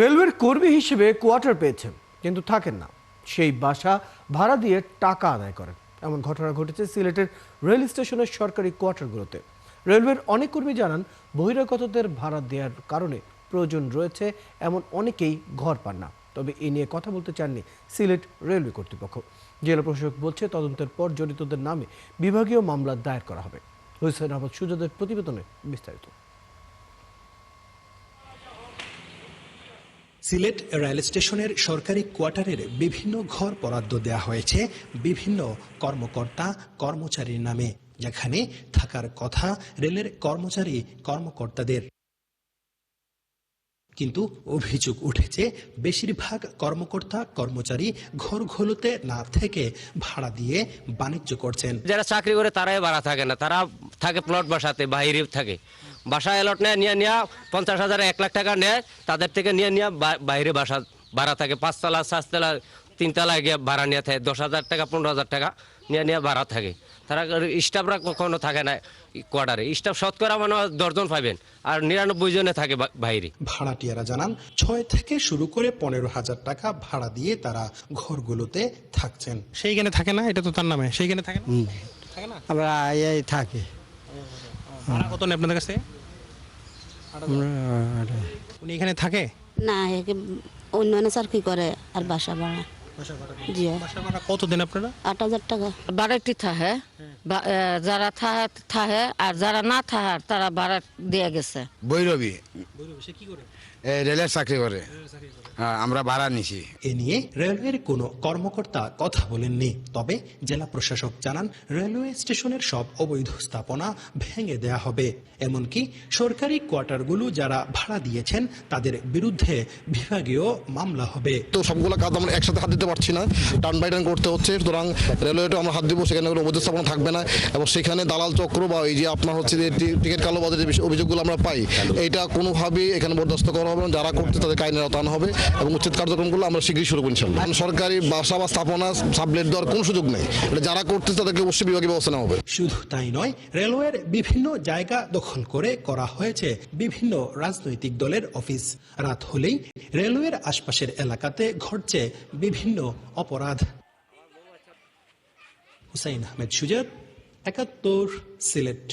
রেলওয়ের কর্মী হিসেবে কোয়ার্টার পেয়েছেন কিন্তু থাকেন না, সেই বাসা ভাড়া দিয়ে টাকা আদায় করেন। এমন ঘটনা ঘটেছে সিলেটের রেল স্টেশনের সরকারি কোয়ার্টারগুলোতে। রেলওয়ের অনেক কর্মী জানান, বহিরাগতদের ভাড়া দেওয়ার কারণে প্রয়োজন রয়েছে এমন অনেকেই ঘর পান না। তবে এ নিয়ে কথা বলতে চাননি সিলেট রেলওয়ে কর্তৃপক্ষ। জেলা প্রশাসক বলছে, তদন্তের পর জড়িতদের নামে বিভাগীয় মামলা দায়ের করা হবে। হুসেন আহমদ সুজাদের প্রতিবেদনে বিস্তারিত। সিলেট রেল স্টেশনের সরকারি কোয়ার্টারের বিভিন্ন ঘর বরাদ্দ দেওয়া হয়েছে বিভিন্ন কর্মকর্তা কর্মচারীর নামে, যেখানে থাকার কথা রেলের কর্মচারী কর্মকর্তাদের। কিন্তু অভিযোগ উঠেছে, বেশিরভাগ কর্মকর্তা কর্মচারী ঘরগুলোতে না থেকে ভাড়া দিয়ে বাণিজ্য করছেন। যারা চাকরি করে তারাই ভাড়া থাকে না, তারা থাকে প্লট বাসাতে, বাইরে থাকে। বাসা এলট নেয়, নিয়ে 50,000 1 লাখ টাকা নেয়, তাদের থেকে নিয়ে বাইরে বাসা ভাড়া থাকে। 5 তলা 7 তলা 3 তলায় গিয়ে ভাড়া নিয়ে থাকে। 10,000 টাকা 15,000 টাকা নিয়ে ভাড়া থাকে। তারা স্টাফরা কখনো থাকে না কোয়ার্টারে। স্টাফ শতকরা মানে 10 জন পাবেন, আর 99 জনে থাকে বাইরে। ভাড়াটিয়ারা জানান, 6 থেকে শুরু করে 15,000 টাকা ভাড়া দিয়ে তারা ঘরগুলোতে থাকছেন। সেইখানে থাকে না, এটা তো তার নামে। সেইখানে থাকে না, থাকে না, আমরা এই থাকি। ভাড়া কত নেই আপনাদের কাছে? উনি এখানে থাকে? না, অন্য চাকরি করে আর বাসা ভাড়া। জি, বাসা ভাড়া কত দেন আপনারা? 8,000 টাকা। বাড়াটি থাহে, যারা থাহে আর যারা না থাহে তারা ভাড়া দিয়ে গেছে। বৈরবী সে কি করে? রেলের চাকরি করে। হ্যাঁ, আমরা ভাড়া নিছি। এ নিয়ে রেলওয়ের কোনো কর্মকর্তা কথা বলেননি। তবে জেলা প্রশাসক জানান, রেলওয়ে স্টেশনের সব অবৈধ স্থাপনা ভেঙে দেয়া হবে। এমনকি সরকারি কোয়ার্টারগুলো যারা ভাড়া দিয়েছেন তাদের বিরুদ্ধে বিভাগীয় মামলা হবে। তো সবগুলো কাজ আমরা একসাথে হাত দিতে পারছি না, টার্ন বাই টার্ন করতে হচ্ছে। সুতরাং রেলওয়েটা আমরা হাত দিব, সেখানে কোনো অবৈধ স্থাপনা থাকবে না। এবং সেখানে দালাল চক্র বা এই যে আপনার হচ্ছে যে টিকিট কালোবাজারের যে অভিযোগগুলো আমরা পাই, এইটা কোনোভাবেই এখানে বরদাস্ত করা হবে না। যারা করছে তাদের আইনের আওতায় আনা হবে এবং উচ্ছেদ কার্যক্রমগুলো আমরা শীঘ্রই শুরু করব ইনশাআল্লাহ। সরকারি বাসা বা স্থাপনা সাবলেট দেওয়ার কোনো সুযোগ নেই। এটা যারা করছে তাদেরকে অবশ্যই বিভাগীয় ব্যবস্থা নেওয়া হবে। শুধু তাই নয়, রেলওয়ের বিভিন্ন জায়গা দখল করে করা হয়েছে বিভিন্ন রাজনৈতিক দলের অফিস। রাত হলেই রেলওয়ের আশপাশের এলাকাতে ঘটছে বিভিন্ন অপরাধ। হুসাইন আহমেদ সুজাত, 71 সিলেট।